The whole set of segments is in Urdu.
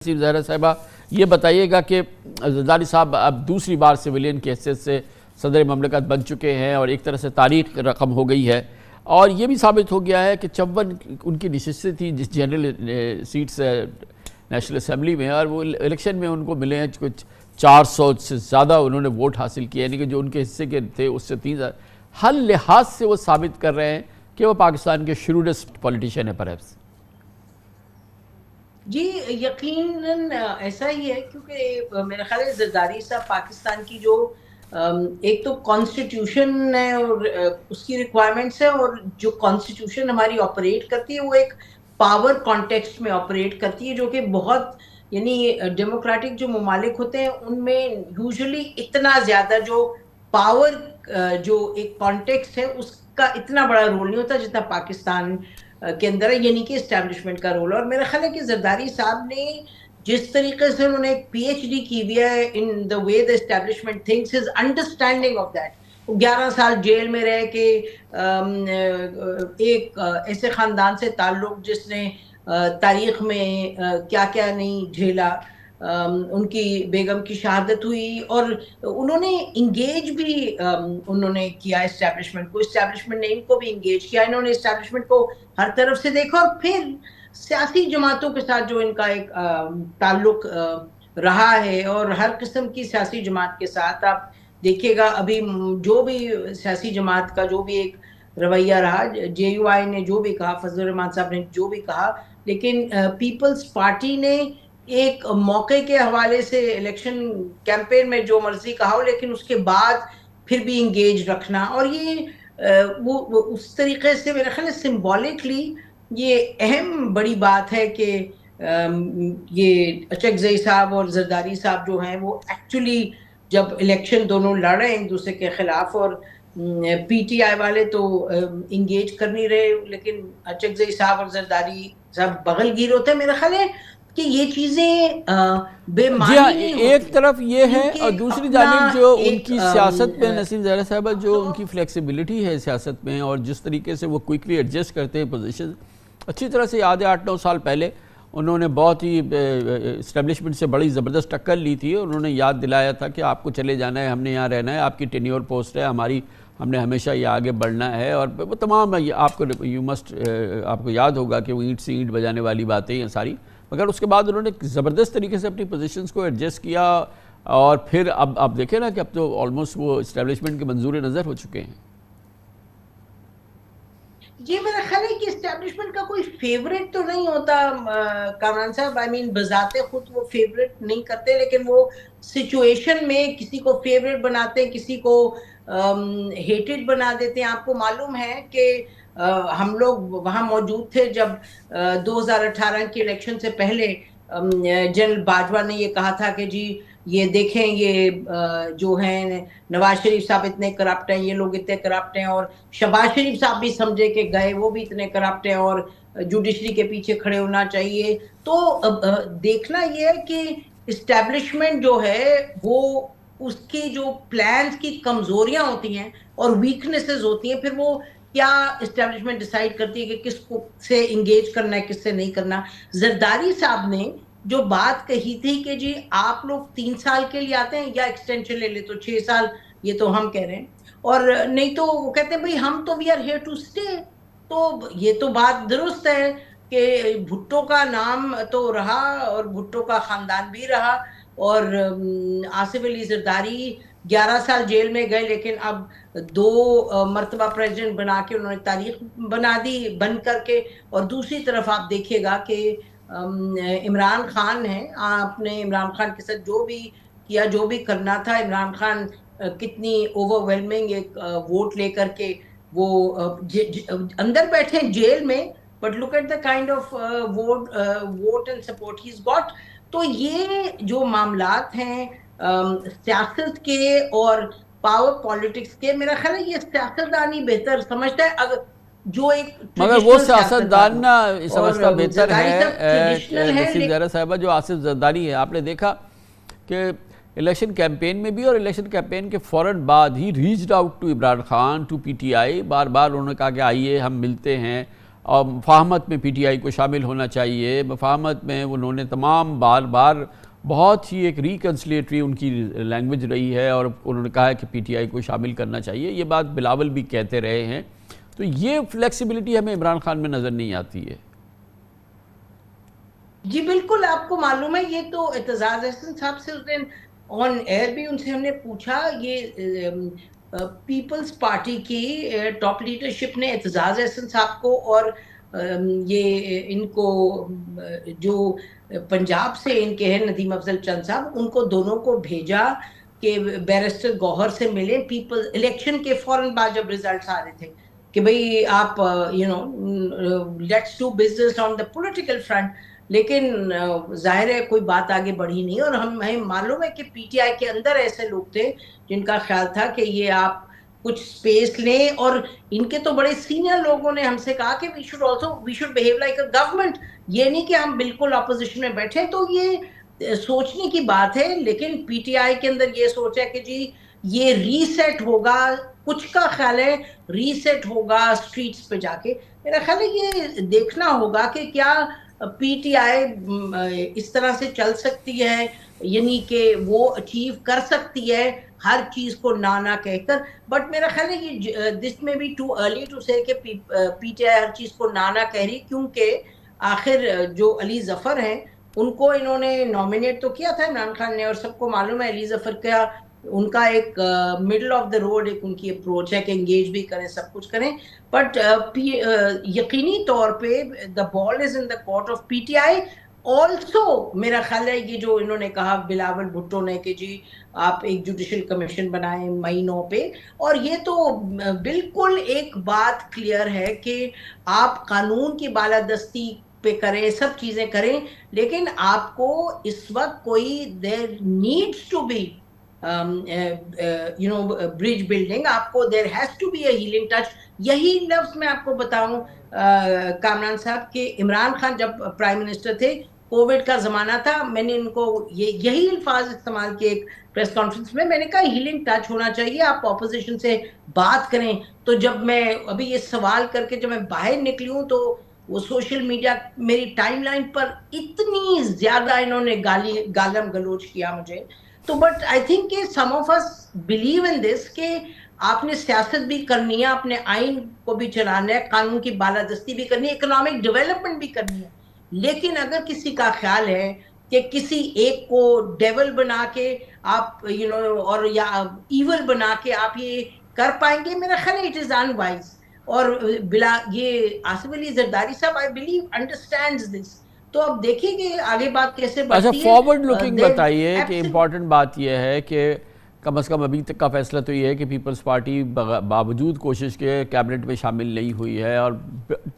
زہرا صاحبہ یہ بتائیے گا کہ زرداری صاحب اب دوسری بار سویلین کی حیثیت سے صدر مملکت بن چکے ہیں اور ایک طرح سے تاریخ رقم ہو گئی ہے، اور یہ بھی ثابت ہو گیا ہے کہ 54 ان کی نشستیں تھیں جس جنرل سیٹس نیشنل اسمبلی میں، اور وہ الیکشن میں ان کو ملے ہیں کچھ 400 سے زیادہ انہوں نے ووٹ حاصل کیے، یعنی کہ جو ان کے حصے کے تھے اس سے 3,000۔ ہر لحاظ سے وہ ثابت کر رہے ہیں کہ وہ پاکستان کے شروڈسٹ پولیٹیشین ہیں پرہیپس۔ جی یقیناً ایسا ہی ہے، کیونکہ میرا خیال ہے زرداری صاحب پاکستان کی جو ایک تو کانسٹیٹیوشن ہے اور اس کی ریکوائرمنٹس ہے، اور جو کانسٹیٹیوشن ہماری آپریٹ کرتی ہے وہ ایک پاور کانٹیکسٹ میں آپریٹ کرتی ہے، جو کہ بہت یعنی ڈیموکریٹک جو ممالک ہوتے ہیں ان میں یوزلی اتنا زیادہ جو پاور جو ایک کانٹیکسٹ ہے اس کا اتنا بڑا رول نہیں ہوتا جتنا پاکستان کے اندر ہے، یعنی کہ اسٹیبلشمنٹ کا رول ہے۔ اور میرا خیال ہے کہ زرداری صاحب نے جس طریقے سے انہوں نے ایک پی ایچ ڈی کی ہوئی ہے in the way the establishment thinks, his understanding of that, 11 سال جیل میں رہ کے ایک ایسے خاندان سے تعلق جس نے تاریخ میں کیا کیا نہیں جھیلا، ان کی بیگم کی شہادت ہوئی، اور انہوں نے انگیج بھی انہوں نے کیا اسٹیبلشمنٹ کو، اسٹیبلشمنٹ نے ان کو بھی انگیج کیا، انہوں نے اسٹیبلشمنٹ کو ہر طرف سے دیکھا، اور پھر سیاسی جماعتوں کے ساتھ جو ان کا ایک تعلق رہا ہے، اور ہر قسم کی سیاسی جماعت کے ساتھ آپ دیکھیے گا ابھی جو بھی سیاسی جماعت کا جو بھی ایک رویہ رہا، جے یو آئی نے جو بھی کہا، فضل الرحمان صاحب نے جو بھی کہا، لیکن پیپلز پارٹی نے ایک موقع کے حوالے سے الیکشن کیمپین میں جو مرضی کہا ہو، لیکن اس کے بعد پھر بھی انگیج رکھنا، اور یہ وہ اس طریقے سے میرے خیال ہے سمبولکلی یہ اہم بڑی بات ہے کہ یہ اچکزئی صاحب اور زرداری صاحب جو ہیں وہ ایکچولی جب الیکشن دونوں لڑ رہے ہیں ایک دوسرے کے خلاف، اور پی ٹی آئی والے تو انگیج کر نہیں رہے، لیکن اچکزئی صاحب اور زرداری صاحب بغل گیر ہوتے ہیں، میرا خیال ہے کہ یہ چیزیں بے معنی نہیں ہوتی۔ ایک طرف یہ ہے، اور دوسری جانب جو ان کی سیاست میں نسیم زہرا صاحبہ جو ان کی فلیکسیبلٹی ہے سیاست میں، اور جس طریقے سے وہ کوئکلی ایڈجسٹ کرتے ہیں پوزیشن، اچھی طرح سے یاد ہے 8-9 سال پہلے انہوں نے بہت ہی اسٹیبلشمنٹ سے بڑی زبردست ٹکر لی تھی، اور انہوں نے یاد دلایا تھا کہ آپ کو چلے جانا ہے، ہم نے یہاں رہنا ہے، آپ کی ٹینیور پوسٹ ہے ہماری، ہم نے ہمیشہ یہ آگے بڑھنا ہے، اور وہ تمام آپ کو یاد ہوگا کہ وہ اینٹ سے اینٹ بجانے والی باتیں ہیں ساری، مگر اس کے بعد انہوں نے زبردست طریقے سے اپنی پوزیشنز کو ایڈجسٹ کیا، اور پھر اب دیکھیں نا کہ اب تو آلموسٹ وہ اسٹیبلشمنٹ کے منظور نظر ہو چکے ہیں۔ جی میرا خیال ہے کہ اسٹیبلشمنٹ کا کوئی فیوریٹ تو نہیں ہوتا کامران صاحب، بذات خود وہ فیوریٹ نہیں کرتے، لیکن وہ سچویشن میں کسی کو فیوریٹ بناتے ہیں، کسی کو ہیٹڈ بنا دیتے ہیں۔ آپ کو معلوم ہے کہ ہم لوگ وہاں موجود تھے جب 2018 کے الیکشن سے پہلے جنرل باجوہ نے یہ کہا تھا کہ جی یہ دیکھیں یہ جو ہیں نواز شریف صاحب اتنے کرپٹ ہیں، یہ لوگ اتنے کرپٹ ہیں، اور شہباز شریف صاحب بھی سمجھے کہ گئے وہ بھی اتنے کرپٹ ہیں اور جوڈیشری کے پیچھے کھڑے ہونا چاہیے۔ تو دیکھنا یہ ہے کہ اسٹیبلشمنٹ جو ہے وہ اس کی جو پلانز کی کمزوریاں ہوتی ہیں اور ویکنیسز ہوتی ہیں، پھر وہ کیا اسٹیبلشمنٹ ڈیسائیڈ کرتی ہے کہ کس کو سے انگیج کرنا ہے کس سے نہیں کرنا۔ زرداری صاحب نے جو بات کہی تھی کہ جی آپ لوگ 3 سال کے لیے آتے ہیں یا ایکسٹینشن لے لے تو 6 سال، یہ تو ہم کہہ رہے ہیں، اور نہیں تو وہ کہتے ہیں بھئی ہم تو we are here to stay. تو یہ تو بات درست ہے کہ بھٹو کا نام تو رہا اور بھٹو کا خاندان بھی رہا، اور آصف علی زرداری 11 سال جیل میں گئے، لیکن اب 2 مرتبہ پریزیڈنٹ بنا کے انہوں نے تاریخ بنا دی بن کر کے۔ اور دوسری طرف آپ دیکھیے گا کہ عمران خان ہے، آپ نے عمران خان کے ساتھ جو بھی کیا جو بھی کرنا تھا، عمران خان کتنی اوور ویلمنگ ایک ووٹ لے کر کے وہ اندر بیٹھے جیل میں، but look at the kind of vote and support he is got. تو یہ جو معاملات ہیں سیاست کے اور پاور پالیٹکس کے، میرا خیال ہے یہ سیاستدان ہی بہتر سمجھتا ہے، اگر جو ایک مگر وہ سیاستدان نہ سمجھتا بہتر ہے نسیم زہرا صاحبہ جو آصف زرداری ہے۔ آپ نے دیکھا کہ الیکشن کیمپین میں بھی اور الیکشن کیمپین کے فوراً بعد ہی reached out to Imran Khan, to P T I, بار بار انہوں نے کہا کہ آئیے ہم ملتے ہیں، اور مفاہمت میں پی ٹی آئی کو شامل ہونا چاہیے. مفاہمت میں انہوں نے تمام بار بہت ہی ایک ریکنسلیٹری ان کی لینگویج رہی ہے اور انہوں نے کہا ہے کہ پی ٹی آئی کو شامل کرنا چاہیے. یہ بات بلاول بھی کہتے رہے ہیں. تو یہ فلیکسیبلٹی ہمیں عمران خان میں نظر نہیں آتی ہے. جی بالکل, آپ کو معلوم ہے یہ تو اعتزاز احسن صاحب سے اس دن آن ایئر بھی ان سے ہم نے پوچھا, یہ پیپلز پارٹی کی ٹاپ لیڈرشپ نے اعتزاز احسن صاحب کو اور یہ ان کو جو پنجاب سے ان کے ہیں ندیم افضل چند صاحب, ان کو دونوں کو بھیجا کہ بیرسٹر گوہر سے ملیں پیپل الیکشن کے فوراً بعد جب ریزلٹس آ رہے تھے کہ بھئی آپ let's do business on the political front. لیکن ظاہر ہے کوئی بات آگے بڑھی نہیں, اور ہمیں معلوم ہے کہ پی ٹی آئی کے اندر ایسے لوگ تھے جن کا خیال تھا کہ یہ آپ کچھ سپیس لیں, اور ان کے تو بڑے سینئر لوگوں نے ہم سے کہا کہ we should behave like a government, یہ نہیں کہ ہم بالکل اپوزیشن میں بیٹھے. تو یہ سوچنے کی بات ہے, لیکن پی ٹی آئی کے اندر یہ سوچ ہے کہ جی یہ ری سیٹ ہوگا, کچھ کا خیال ہے ری سیٹ ہوگا اسٹریٹس پہ جا کے. میرا خیال ہے یہ دیکھنا ہوگا کہ کیا پی ٹی آئی اس طرح سے چل سکتی ہے, یعنی کہ وہ اچیو کر سکتی ہے ہر چیز کو نہ کہہ کر. بٹ میرا خیال ہے کہ دس میں بی ٹو ارلی ٹو سے کہ پی ٹی آئی ہر چیز کو نہ کہہ رہی, کیونکہ آخر جو علی ظفر ہیں ان کو انہوں نے نامینیٹ تو کیا تھا عمران خان نے, اور سب کو معلوم ہے علی ظفر کا ان کا ایک مڈل آف دا روڈ ایک ان کی اپروچ ہے کہ انگیج بھی کریں سب کچھ کریں. بٹ یقینی طور پہ the ball is in the court of P T I. Also میرا خیال ہے یہ جو انہوں نے کہا بلاول بھٹو نے کہ جی آپ ایک جوڈیشل کمیشن بنائیں مئی 9 پہ, اور یہ تو بالکل ایک بات کلیئر ہے کہ آپ قانون کی بالادستی پہ کریں, سب چیزیں کریں, لیکن آپ کو اس وقت کوئی there needs to be bridge building, آپ کو there has to be a healing touch. یہی لفظ میں آپ کو بتاؤں کامران صاحب کہ عمران خان جب پرائم منسٹر تھے, کووڈ کا زمانہ تھا, میں نے ان کو یہی الفاظ استعمال کیے ایک پریس کانفرنس میں, میں نے کہا ہیلنگ ٹچ ہونا چاہیے, آپ اپوزیشن سے بات کریں. تو جب میں ابھی یہ سوال کر کے جب میں باہر نکلی ہوں تو وہ سوشل میڈیا میری ٹائم لائن پر اتنی زیادہ انہوں نے گالم گلوچ کیا مجھے. تو بٹ آئی تھنک کہ سم آف اس بلیو ان دس کہ آپ نے سیاست بھی کرنی ہے, اپنے آئین کو بھی چلانا ہے, قانون کی بالادستی بھی کرنی ہے, اکنامک ڈیولپمنٹ بھی کرنی ہے. لیکن اگر کسی کا خیال ہے کہ کسی ایک کو ڈیول بنا کے آپ اور یا ایول بنا کے آپ یہ کر پائیں گے, میرا خیال ہے اٹ از ان وائز. اور بلا یہ آصف علی زرداری صاحب آئی بلیو انڈرسٹینڈز دس. تو اب دیکھیں گے آگے بات کیسے بڑھتی ہے. فارورڈ لوکنگ بتائیے کہ امپورٹنٹ بات یہ ہے کہ کم از کم ابھی تک کا فیصلہ تو یہ ہے کہ پیپلز پارٹی باوجود کوشش کے کیبنٹ میں شامل نہیں ہوئی ہے, اور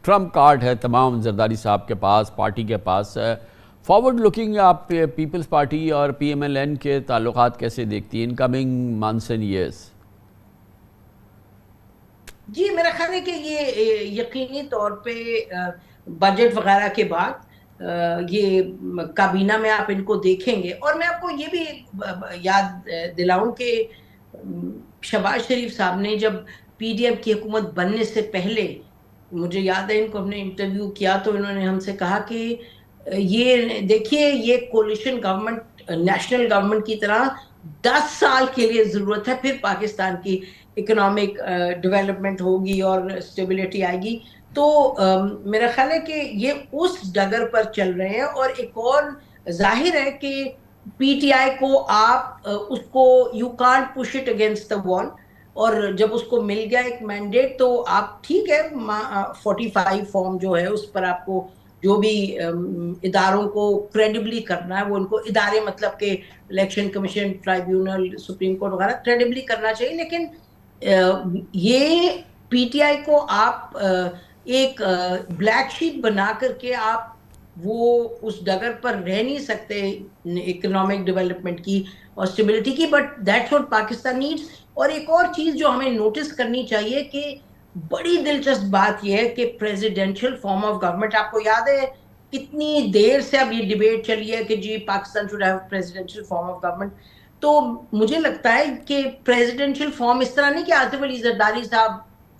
ٹرمپ کارڈ ہے تمام زرداری صاحب کے پاس, پارٹی کے پاس. فارورڈ لوکنگ آپ پیپلز پارٹی اور پی ایم ایل این کے تعلقات کیسے دیکھتی ہیں in coming months and years? جی میرا خیال ہے کہ یہ یقینی طور پہ بجٹ وغیرہ کے بعد یہ کابینہ میں آپ ان کو دیکھیں گے. اور میں آپ کو یہ بھی یاد دلاؤں کہ شہباز شریف صاحب نے جب پی ڈی ایم کی حکومت بننے سے پہلے, مجھے یاد ہے ان کو ہم نے انٹرویو کیا تو انہوں نے ہم سے کہا کہ یہ دیکھیے یہ کولیشن گورنمنٹ نیشنل گورنمنٹ کی طرح 10 سال کے لیے ضرورت ہے, پھر پاکستان کی اکنامک ڈیولپمنٹ ہوگی اور اسٹیبلٹی آئے گی. تو میرا خیال ہے کہ یہ اس ڈگر پر چل رہے ہیں. اور ایک اور ظاہر ہے کہ پی ٹی آئی کو آپ اس کو you can't push it against the وال, اور جب اس کو مل گیا ایک مینڈیٹ تو آپ ٹھیک ہے 45 فارم جو ہے اس پر آپ کو جو بھی اداروں کو کریڈبلی کرنا ہے وہ ان کو ادارے مطلب کہ election commission, tribunal, supreme court وغیرہ کریڈبلی کرنا چاہیے. لیکن یہ پی ٹی آئی کو آپ ایک بلیک شیپ بنا کر کے آپ وہ اس ڈگر پر رہ نہیں سکتے اکنامک ڈیولپمنٹ کی اور اسٹیبلٹی کی. But that's what Pakistan needs. اور ایک اور چیز جو ہمیں نوٹس کرنی چاہیے کہ بڑی دلچسپ بات یہ ہے کہ پریزیڈینشل فارم آف گورنمنٹ, آپ کو یاد ہے کتنی دیر سے اب یہ ڈیبیٹ چلی ہے کہ جی Pakistan should have presidential form of government. تو مجھے لگتا ہے کہ پریزیڈینشل فارم اس طرح نہیں کہ آصف علی زرداری صاحب